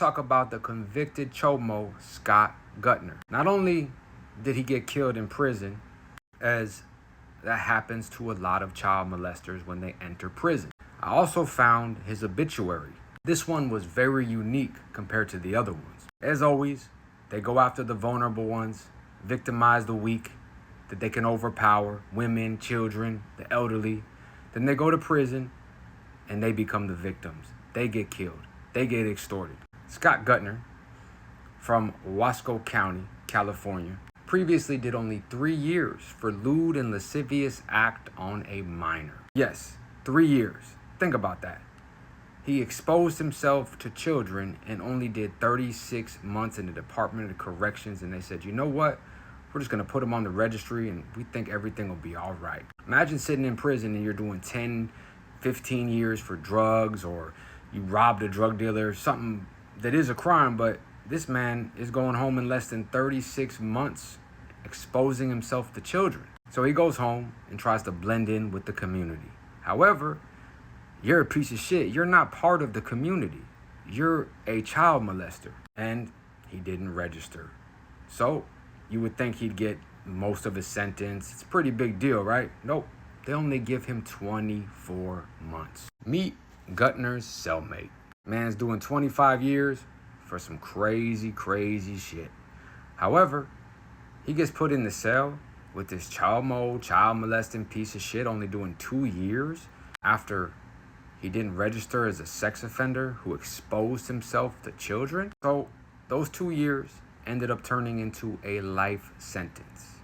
talk about the convicted chomo, Scott Gunter. Not only did he get killed in prison, as that happens to a lot of child molesters when they enter prison, I also found his obituary. This one was very unique compared to the other ones. As always, they go after the vulnerable ones, victimize the weak that they can overpower, women, children, the elderly. Then they go to prison and they become the victims. They get killed. They get extorted. Scott Gunter from Wasco County, California, previously did only 3 years for lewd and lascivious act on a minor. Yes, 3 years. Think about that. He exposed himself to children and only did 36 months in the Department of Corrections, and they said, you know what? We're just going to put him on the registry and we think everything will be all right. Imagine sitting in prison and you're doing 10, 15 years for drugs, or you robbed a drug dealer, something that is a crime, but this man is going home in less than 36 months exposing himself to children. So he goes home and tries to blend in with the community. However, you're a piece of shit. You're not part of the community. You're a child molester. And he didn't register. So you would think he'd get most of his sentence. It's a pretty big deal, right? Nope. They only give him 24 months. Meet Gunter's cellmate. Man's doing 25 years for some crazy, crazy shit. However, he gets put in the cell with this child molesting piece of shit, only doing 2 years after he didn't register as a sex offender who exposed himself to children. So those 2 years ended up turning into a life sentence.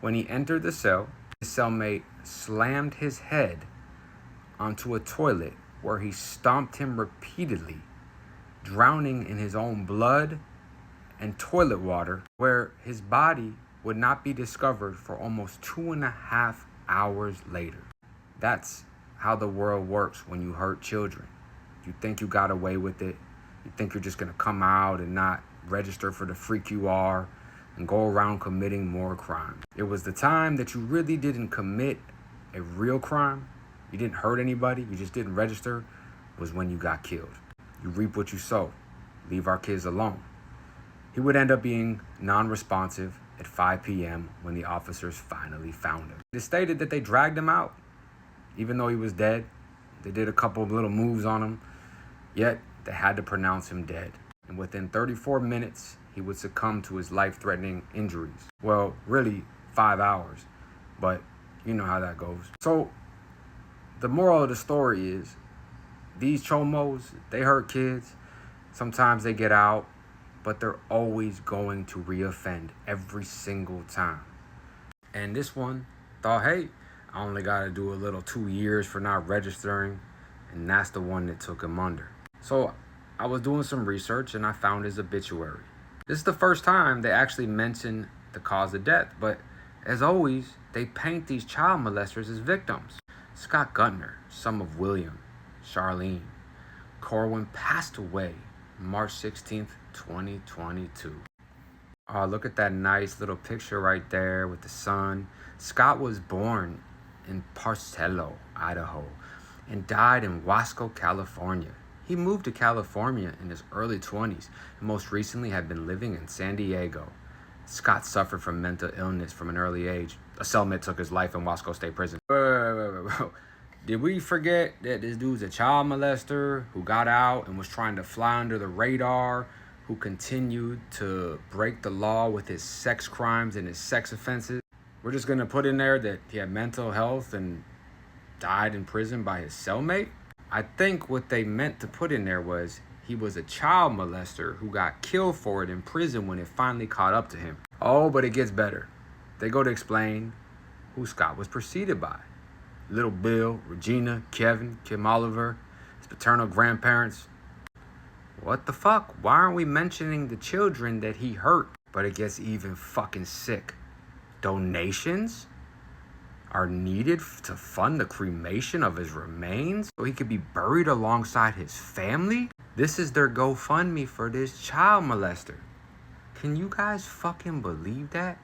When he entered the cell, his cellmate slammed his head onto a toilet where he stomped him repeatedly, drowning in his own blood and toilet water, where his body would not be discovered for almost 2.5 hours later. That's how the world works when you hurt children. You think you got away with it. You think you're just gonna come out and not register for the freak you are and go around committing more crime. It was the time that you really didn't commit a real crime, you didn't hurt anybody, you just didn't register, was when you got killed. You reap what you sow. Leave our kids alone. He would end up being non-responsive at 5 p.m. when the officers finally found him. It stated that they dragged him out, even though he was dead. They did a couple of little moves on him, yet they had to pronounce him dead. And within 34 minutes, he would succumb to his life-threatening injuries. Well, really 5 hours, but you know how that goes. So the moral of the story is, these chomos, they hurt kids. Sometimes they get out, but they're always going to reoffend every single time. And this one thought, hey, I only got to do a little 2 years for not registering, and that's the one that took him under. So I was doing some research and I found his obituary. This is the first time they actually mention the cause of death, but as always, they paint these child molesters as victims. Scott Gunter, son of William, Charlene Corwin, passed away March 16th, 2022. Oh, look at that nice little picture right there with the sun. Scott was born in Parcello, Idaho, and died in Wasco, California. He moved to California in his early 20s and most recently had been living in San Diego. Scott suffered from mental illness from an early age. A cellmate took his life in Wasco State Prison. Did we forget that this dude's a child molester who got out and was trying to fly under the radar, who continued to break the law with his sex crimes and his sex offenses? We're just going to put in there that he had mental health and died in prison by his cellmate? I think what they meant to put in there was he was a child molester who got killed for it in prison when it finally caught up to him. Oh, but it gets better. They go to explain who Scott was preceded by. Little Bill, Regina, Kevin, Kim Oliver, his paternal grandparents. What the fuck? Why aren't we mentioning the children that he hurt? But it gets even fucking sick. Donations are needed to fund the cremation of his remains so he could be buried alongside his family? This is their GoFundMe for this child molester. Can you guys fucking believe that?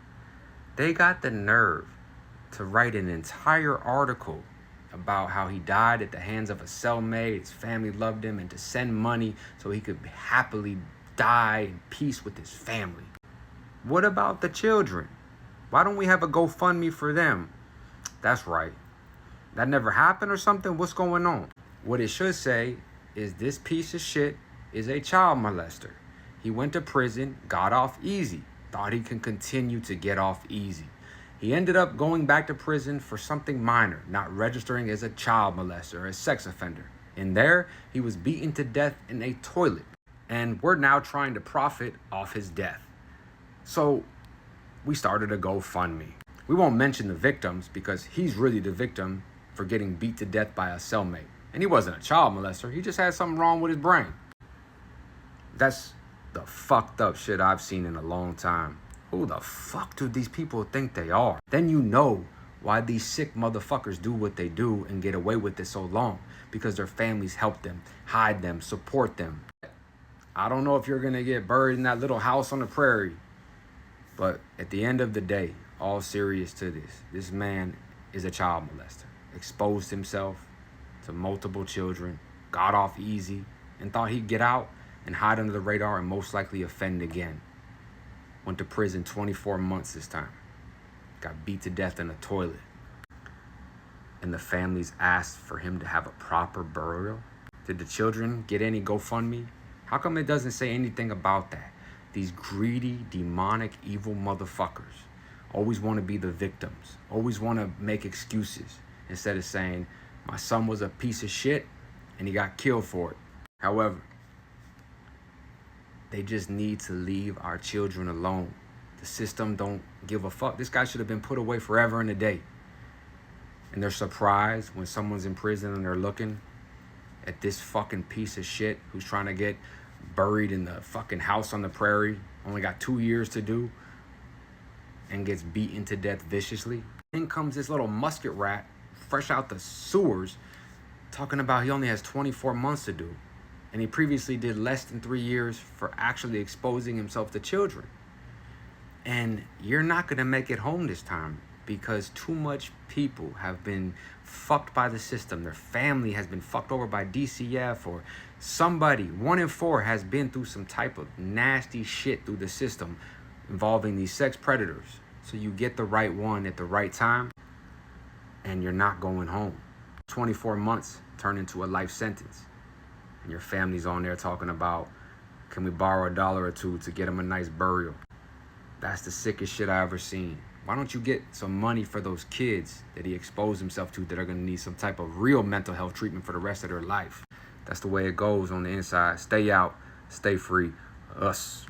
They got the nerve to write an entire article about how he died at the hands of a cellmate, his family loved him, and to send money so he could happily die in peace with his family. What about the children? Why don't we have a GoFundMe for them? That's right. That never happened or something? What's going on? What it should say is this piece of shit is a child molester. He went to prison, got off easy, thought he can continue to get off easy. He ended up going back to prison for something minor, not registering as a child molester or a sex offender. In there, he was beaten to death in a toilet. And we're now trying to profit off his death. So we started a GoFundMe. We won't mention the victims because he's really the victim for getting beat to death by a cellmate. And he wasn't a child molester. He just had something wrong with his brain. That's the fucked up shit I've seen in a long time. Who the fuck do these people think they are? Then you know why these sick motherfuckers do what they do and get away with it so long. Because their families help them, hide them, support them. I don't know if you're gonna get buried in that little house on the prairie. But at the end of the day, all serious to this man is a child molester. Exposed himself to multiple children, got off easy, and thought he'd get out and hide under the radar and most likely offend again. Went to prison 24 months this time. Got beat to death in a toilet. And the families asked for him to have a proper burial. Did the children get any GoFundMe? How come it doesn't say anything about that? These greedy, demonic, evil motherfuckers always want to be the victims, always want to make excuses instead of saying, my son was a piece of shit and he got killed for it. However, they just need to leave our children alone. The system don't give a fuck. This guy should have been put away forever and a day. And they're surprised when someone's in prison and they're looking at this fucking piece of shit who's trying to get buried in the fucking house on the prairie, only got 2 years to do, and gets beaten to death viciously. In comes this little musket rat, fresh out the sewers, talking about he only has 24 months to do. And he previously did less than 3 years for actually exposing himself to children. And you're not gonna make it home this time because too much people have been fucked by the system. Their family has been fucked over by DCF or somebody. 1 in 4 has been through some type of nasty shit through the system involving these sex predators. So you get the right one at the right time and you're not going home. 24 months turn into a life sentence. And your family's on there talking about, can we borrow $1 or $2 to get him a nice burial? That's the sickest shit I ever seen. Why don't you get some money for those kids that he exposed himself to that are gonna need some type of real mental health treatment for the rest of their life? That's the way it goes on the inside. Stay out, stay free, us.